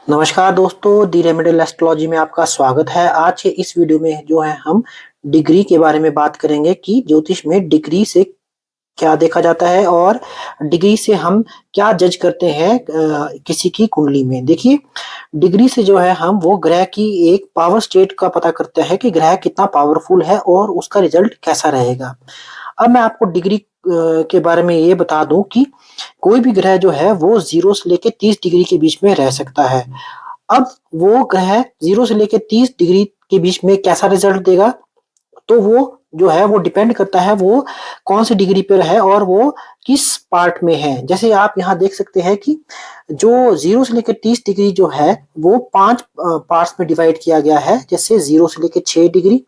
नमस्कार दोस्तों, दी remedial astrology में आपका स्वागत है। आज के इस वीडियो में जो है हम डिग्री के बारे में बात करेंगे कि ज्योतिष में डिग्री से क्या देखा जाता है और डिग्री से हम क्या जज करते हैं किसी की कुंडली में। देखिए, डिग्री से जो है हम वो ग्रह की एक पावर स्टेट का पता करते हैं कि ग्रह कितना पावरफुल है और उसका रिजल्ट कैसा रहेगा। अब मैं आपको डिग्री के बारे में ये बता दूं कि कोई भी ग्रह जो है वो 0 से लेके 30 डिग्री के बीच में रह सकता है। अब वो ग्रह 0 से लेके 30 डिग्री के बीच में कैसा रिजल्ट देगा, तो वो जो है वो डिपेंड करता है वो कौन सी डिग्री पर है और वो किस पार्ट में है। जैसे आप यहाँ देख सकते हैं कि जो 0 से लेकर 30 डिग्री जो है वो 5 पार्ट्स में डिवाइड किया गया है। जैसे 0 से लेकर 6 डिग्री,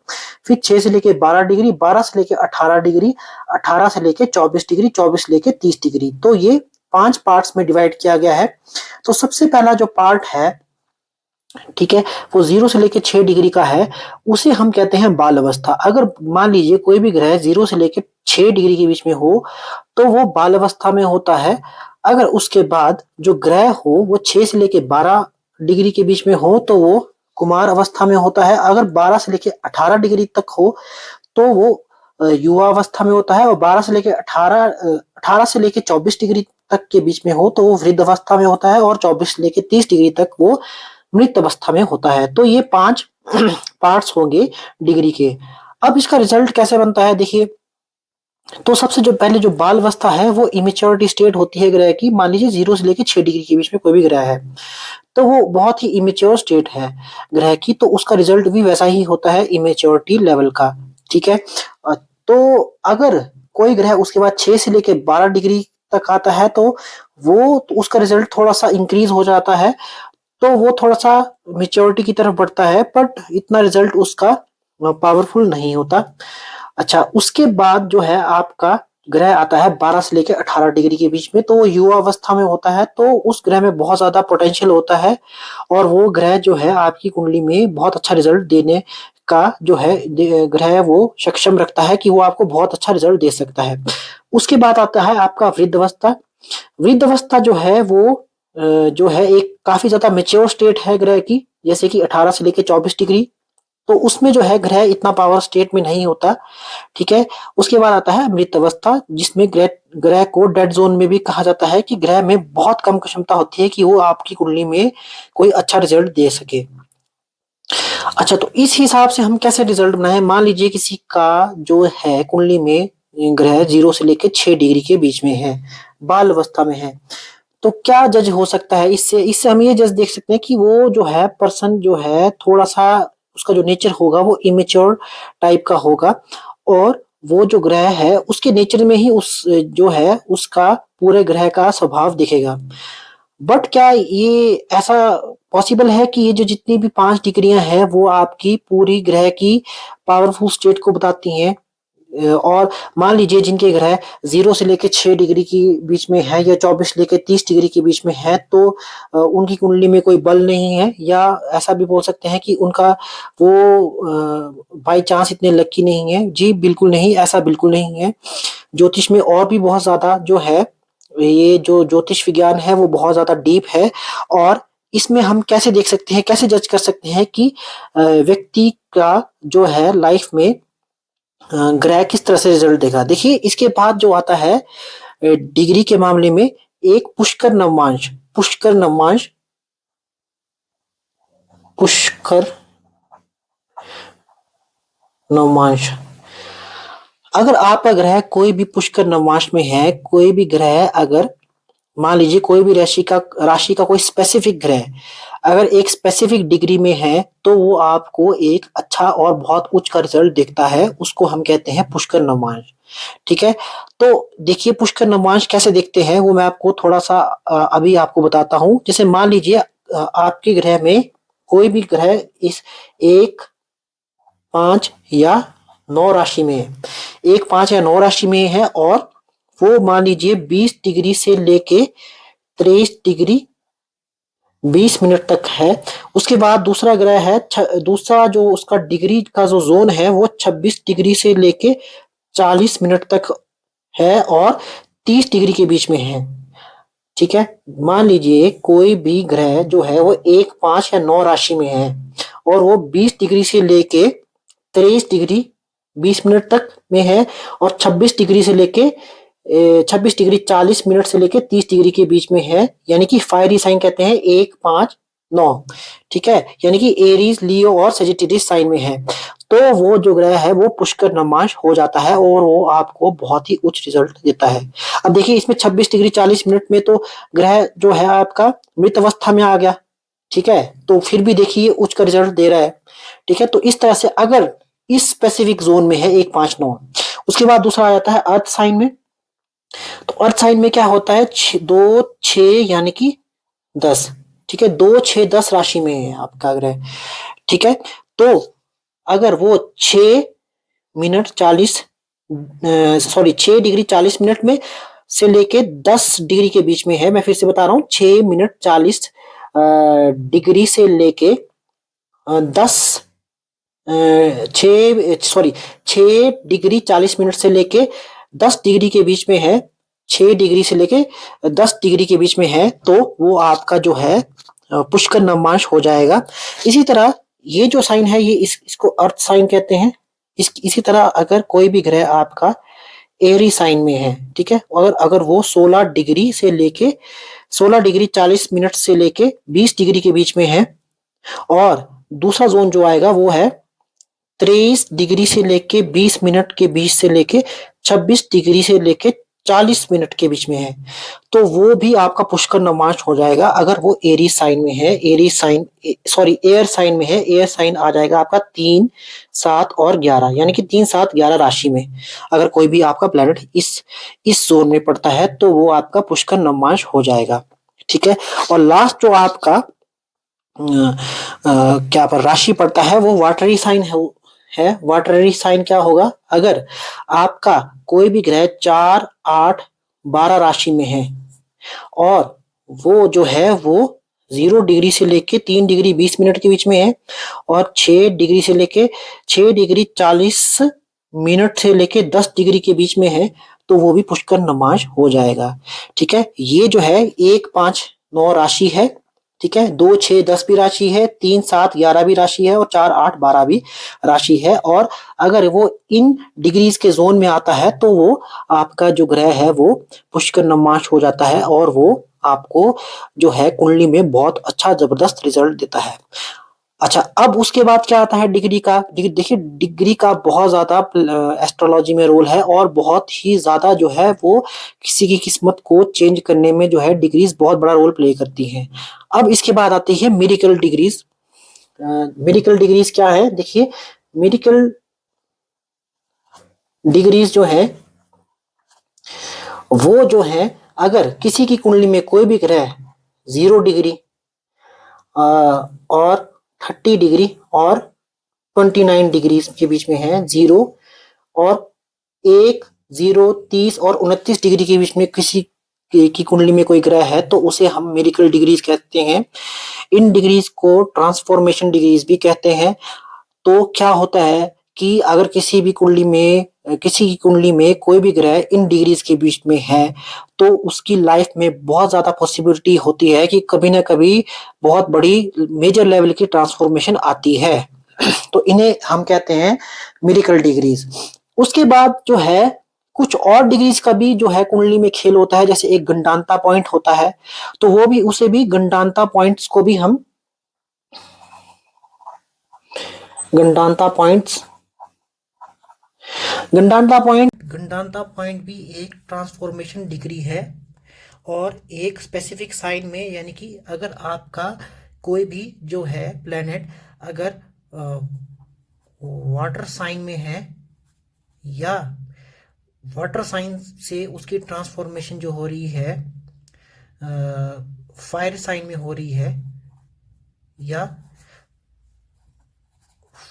फिर 6 से लेकर 12 डिग्री, 12 से लेकर 18 डिग्री, 18 से लेकर 24 डिग्री, 24 से लेकर 30 डिग्री। तो ये 5 पार्ट्स में डिवाइड किया गया है। तो सबसे पहला जो पार्ट है, ठीक है, वो 0 से लेके 6 डिग्री का है, उसे हम कहते हैं बाल अवस्था। अगर मान लीजिए कोई भी ग्रह 0 से लेके 6 डिग्री के बीच में हो, तो वो बाल अवस्था में होता है। अगर उसके बाद जो ग्रह हो वो 6 से लेके 12 डिग्री के बीच में हो, तो वो कुमार अवस्था में होता है। अगर 12 से लेके 18 डिग्री तक हो, तो वो युवा अवस्था में होता है। और 12 से लेके 18 से लेके 24 डिग्री तक के बीच में हो, तो वो वृद्ध अवस्था में होता है। और 24 से लेके 30 डिग्री तक वो मृत अवस्था में होता है। तो ये 5 पार्ट्स होंगे डिग्री के। अब इसका रिजल्ट कैसे बनता है, देखिए, तो सबसे जो पहले जो बाल अवस्था है वो इमेच्योरिटी स्टेट होती है ग्रह की। मान लीजिए 0 से लेके 6 डिग्री के बीच में कोई भी ग्रह है, तो वो बहुत ही इमेच्योर स्टेट है ग्रह की, तो उसका रिजल्ट भी वैसा ही होता है इमेच्योरिटी लेवल का। ठीक है। तो अगर कोई ग्रह उसके बाद 6 से लेके 12 डिग्री तक आता है, तो वो तो उसका रिजल्ट थोड़ा सा इंक्रीज हो जाता है। तो वो थोड़ा-सा मैच्योरिटी की तरफ बढ़ता है, बट इतना रिजल्ट उसका पावरफुल नहीं होता। अच्छा, उसके बाद जो है आपका ग्रह आता है 12 से लेके 18 डिग्री के बीच में, तो वो युवा अवस्था में होता है। तो उस ग्रह में बहुत ज़्यादा पोटेंशियल होता है और वो ग्रह जो है आपकी कुंडली में बहुत अच्छा रिजल्ट देने का जो है ग्रह वो सक्षम रखता है कि वो आपको बहुत अच्छा रिजल्ट दे सकता है। उसके बाद आता है आपका वृद्ध अवस्था। वृद्ध अवस्था जो है वो जो है एक काफ़ी ज़्यादा मैच्योर स्टेट है ग्रह की, जैसे कि 18 से लेके 24 डिग्री। तो उसमें जो है ग्रह इतना पावर स्टेट में नहीं होता, ठीक है? उसके बाद आता है मृत अवस्था, जिसमें ग्रह ग्रह को डेड ज़ोन में भी कहा जाता है कि ग्रह में बहुत कम क्षमता होती है कि वो आपकी कुंडली में कोई अच्छा रिज़ल्ट दे सके। अच्छा, तो इस हिसाब से हम कैसे रिज़ल्ट बनाएँ? मान लीजिए किसी का जो है कुंडली में ग्रह 0 से लेके 6 डिग्री के बीच में है, बाल अवस्था में है। तो क्या जज हो सकता है इससे? इससे हम ये जज देख सकते हैं कि वो जो है पर्सन जो है थोड़ा-सा उसका जो नेचर होगा वो इमैच्योर टाइप का होगा। और वो जो ग्रह है उसके नेचर में ही उस जो है उसका पूरे ग्रह का स्वभाव दिखेगा। बट क्या ये ऐसा पॉसिबल है कि ये जो जितनी भी 5 डिग्रियाँ हैं वो आपकी पूरी ग्रह की पावरफुल स्टेट को बताती हैं? और मान लीजिए जिनके ग्रह 0 से लेके 6 डिग्री के बीच में है या 24 से लेके 30 डिग्री के बीच में है, तो उनकी कुंडली में कोई बल नहीं है, या ऐसा भी बोल सकते हैं कि उनका वो बाय चांस इतने लकी नहीं है। जी, बिल्कुल नहीं, ऐसा बिल्कुल नहीं है। ज्योतिष में और भी बहुत ज़्यादा जो है, ये जो ज्योतिष विज्ञान है वो बहुत ज़्यादा डीप है। और इसमें हम कैसे देख सकते हैं, कैसे जज कर सकते हैं कि व्यक्ति का जो है लाइफ में ग्रह किस तरह से रिजल्ट देगा। देखिए, इसके बाद जो आता है डिग्री के मामले में एक पुष्कर नवमांश। अगर आपका ग्रह कोई भी पुष्कर नवमांश में है, कोई भी ग्रह अगर मान लीजिए कोई भी राशि का कोई स्पेसिफिक ग्रह अगर एक स्पेसिफिक डिग्री में है, तो वो आपको एक अच्छा और बहुत उच्च का रिजल्ट देखता है। उसको हम कहते हैं पुष्कर नवमांश। ठीक है? तो देखिए, पुष्कर नवमांश कैसे देखते हैं वो मैं आपको थोड़ा-सा अभी आपको बताता हूँ। जैसे मान लीजिए आपके ग्रह में कोई भी ग्रह इस 1, 5 या 9 राशि में है। 1, 5 या 9 राशि में है और वो मान लीजिए 20 डिग्री से लेके 23 डिग्री 20 मिनट तक है। उसके बाद दूसरा ग्रह है दूसरा जो उसका डिग्री का जो ज़ोन है वो 26 डिग्री से लेके 40 मिनट तक है और 30 डिग्री के बीच में है। ठीक है। मान लीजिए कोई भी ग्रह जो है वो 1, 5 या 9 राशि में है और वो 20 डिग्री से लेके 23 डिग्री 20 मिनट तक में है और 26 डिग्री से लेके 26 डिग्री 40 मिनट से लेके 30 डिग्री के बीच में है, यानी कि फायरी साइन कहते हैं 1, 5, 9। ठीक है, यानी कि एरीज, लियो और सेजिटेरियस साइन में है, तो वो जो ग्रह है वो पुष्कर नमांश हो जाता है और वो आपको बहुत ही उच्च रिजल्ट देता है। अब देखिए इसमें 26 डिग्री 40 मिनट में तो ग्रह जो है आपका मृत अवस्था में आ गया। ठीक है, तो फिर भी देखिए उच्च का रिजल्ट दे रहा है। ठीक है, तो इस तरह से अगर इस स्पेसिफिक जोन में है 1, 5, 9, उसके बाद दूसरा आ जाता है अर्थ साइन में। तो अर्थ साइन में क्या होता है 2, 6 यानी कि 10। ठीक है, 2, 6, 10 राशि में है आपका ग्रह। ठीक है, तो अगर वो 6 मिनट 40 सॉरी 6 डिग्री 40 मिनट में से लेके 10 डिग्री के बीच में है, मैं फिर से बता रहा हूँ 6 मिनट 40 डिग्री से लेके 10 6 डिग्री 40 मिनट से लेके 10 डिग्री के बीच में है, 6 डिग्री से लेके 10 डिग्री के बीच में है, तो वो आपका जो है पुष्कर नवमांश हो जाएगा। इसी तरह ये जो साइन है ये इसको अर्थ साइन कहते हैं। इसी तरह अगर कोई भी ग्रह आपका एरी साइन में है, ठीक है, और अगर वो 16 डिग्री से लेके 16 डिग्री 40 मिनट से लेके 20 डिग्री के बीच में है, और दूसरा जोन जो आएगा वो है 23 डिग्री से लेके 20 मिनट के बीच से लेके 26 डिग्री से लेके 40 मिनट के बीच में है, तो वो भी आपका पुष्कर नवमांश हो जाएगा अगर वो एरी साइन में है। एयर साइन में है, एयर साइन आ जाएगा आपका 3, 7 और 11, यानी कि 3, 7, 11 राशि में अगर कोई भी आपका प्लेनेट इस जोन में पड़ता है तो वो आपका पुष्कर नवमांश हो जाएगा। ठीक है, और लास्ट जो आपका क्या पर राशि पड़ता है वो वाटरी साइन है। वाटरी साइन क्या होगा, अगर आपका कोई भी ग्रह 4, 8, 12 राशि में है और वो जो है वो 0 डिग्री से लेके 3 डिग्री 20 मिनट के बीच में है और 6 डिग्री से लेके 6 डिग्री 40 मिनट से लेके 10 डिग्री के बीच में है, तो वो भी पुष्कर नमाज हो जाएगा। ठीक है, ये जो है 1, 5, 9 राशि है। ठीक है, 2, 6, 10 भी राशि है, 3, 7, 11 भी राशि है और 4, 8, 12 भी राशि है। और अगर वो इन डिग्रीज के जोन में आता है तो वो आपका जो ग्रह है वो पुष्कर नवमांश हो जाता है और वो आपको जो है कुंडली में बहुत अच्छा जबरदस्त रिजल्ट देता है। अच्छा, अब उसके बाद क्या आता है डिग्री का। देखिए डिग्री का बहुत ज्यादा एस्ट्रोलॉजी में रोल है और बहुत ही ज्यादा जो है वो किसी की किस्मत को चेंज करने में जो है डिग्रीज बहुत बड़ा रोल प्ले करती हैं। अब इसके बाद आती है मेडिकल डिग्रीज। मेडिकल डिग्रीज क्या है, देखिए मेडिकल डिग्रीज जो है वो जो है अगर किसी की कुंडली में कोई भी ग्रह 0 डिग्री और 30 डिग्री और 29 डिग्री के बीच में है, 0 और 1, 0, 30 और 29 डिग्री के बीच में किसी की कुंडली में कोई ग्रह है तो उसे हम मेडिकल डिग्रीज कहते हैं। इन डिग्रीज को ट्रांसफॉर्मेशन डिग्रीज भी कहते हैं। तो क्या होता है कि अगर किसी की कुंडली में कोई भी ग्रह इन डिग्रीज के बीच में है तो उसकी लाइफ में बहुत ज्यादा पॉसिबिलिटी होती है कि कभी ना कभी बहुत बड़ी मेजर लेवल की ट्रांसफॉर्मेशन आती है। तो इन्हें हम कहते हैं मेडिकल डिग्रीज। उसके बाद जो है कुछ और डिग्रीज का भी जो है कुंडली में खेल होता है, जैसे एक गंडांता पॉइंट होता है, तो वो भी उसे भी गंडांता पॉइंट्स को भी हम गंडांता पॉइंट्स गंडांता पॉइंट भी एक ट्रांसफॉर्मेशन डिग्री है और एक स्पेसिफिक साइन में, यानी कि अगर आपका कोई भी जो है प्लेनेट अगर वाटर साइन में है या वाटर साइन से उसकी ट्रांसफॉर्मेशन जो हो रही है फायर साइन में हो रही है या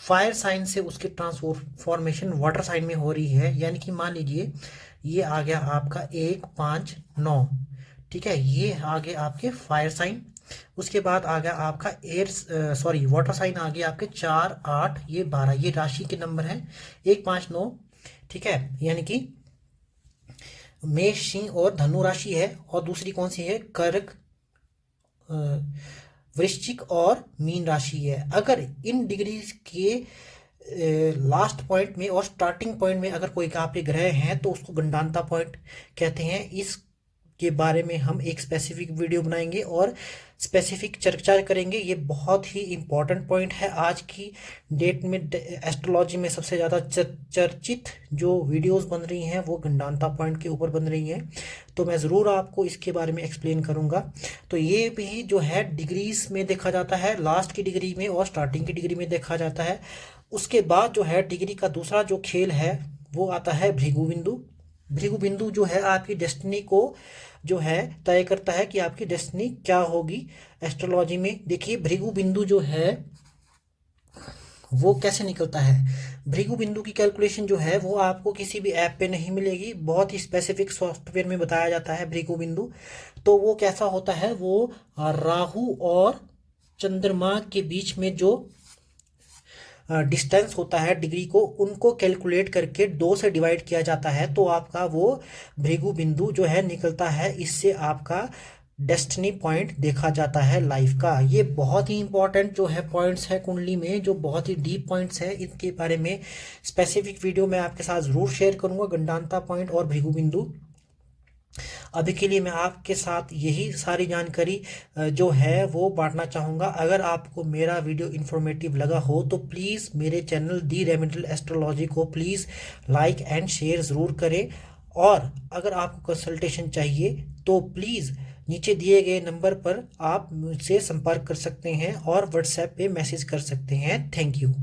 फायर साइन से उसकी ट्रांसफॉर्मेशन वाटर साइन में हो रही है, यानी कि मान लीजिए ये आ गया आपका 1, 5, 9। ठीक है, ये आ गए आपके फायर साइन। उसके बाद आ गया आपका वाटर साइन आ गया आपके 4, 8, ये 12, ये राशि के नंबर हैं 1, 5, 9। ठीक है, यानी कि मेष, सिंह और धनु राशि है, और दूसरी कौन सी है, कर्क, वृश्चिक और मीन राशि है। अगर इन डिग्री के लास्ट पॉइंट में और स्टार्टिंग पॉइंट में अगर कोई आपके ग्रह हैं तो उसको गंडांता पॉइंट कहते हैं। इस के बारे में हम एक स्पेसिफिक वीडियो बनाएंगे और स्पेसिफिक चर्चा करेंगे। ये बहुत ही इम्पोर्टेंट पॉइंट है। आज की डेट में एस्ट्रोलॉजी में सबसे ज़्यादा चर्चित जो वीडियोस बन रही हैं वो गंडांता पॉइंट के ऊपर बन रही हैं, तो मैं ज़रूर आपको इसके बारे में एक्सप्लेन करूँगा। तो ये भी जो है डिग्रीज में देखा जाता है, लास्ट की डिग्री में और स्टार्टिंग की डिग्री में देखा जाता है। उसके बाद जो है डिग्री का दूसरा जो खेल है वो आता है भृगु बिंदु। भृगु बिंदु जो है आपकी डेस्टिनी को जो है तय करता है कि आपकी डेस्टिनी क्या होगी एस्ट्रोलॉजी में। देखिए भृगु बिंदु जो है वो कैसे निकलता है। भृगु बिंदु की कैलकुलेशन जो है वो आपको किसी भी ऐप पे नहीं मिलेगी, बहुत ही स्पेसिफिक सॉफ्टवेयर में बताया जाता है भृगु बिंदु। तो वो कैसा होता है, वो राहु और चंद्रमा के बीच में जो डिस्टेंस होता है डिग्री को, उनको कैलकुलेट करके 2 से डिवाइड किया जाता है, तो आपका वो भृगु बिंदु जो है निकलता है। इससे आपका डेस्टिनी पॉइंट देखा जाता है लाइफ का। ये बहुत ही इंपॉर्टेंट जो है पॉइंट्स है कुंडली में, जो बहुत ही डीप पॉइंट्स है। इनके बारे में स्पेसिफिक वीडियो मैं आपके साथ ज़रूर शेयर करूंगा, गंडांता पॉइंट और भृगु बिंदु। अभी के लिए मैं आपके साथ यही सारी जानकारी जो है वो बांटना चाहूँगा। अगर आपको मेरा वीडियो इन्फॉर्मेटिव लगा हो तो प्लीज़ मेरे चैनल दी रेमेडियल एस्ट्रोलॉजी को प्लीज़ लाइक एंड शेयर ज़रूर करें। और अगर आपको कंसल्टेशन चाहिए तो प्लीज़ नीचे दिए गए नंबर पर आप मुझसे संपर्क कर सकते हैं और व्हाट्सएप पे मैसेज कर सकते हैं। Thank you.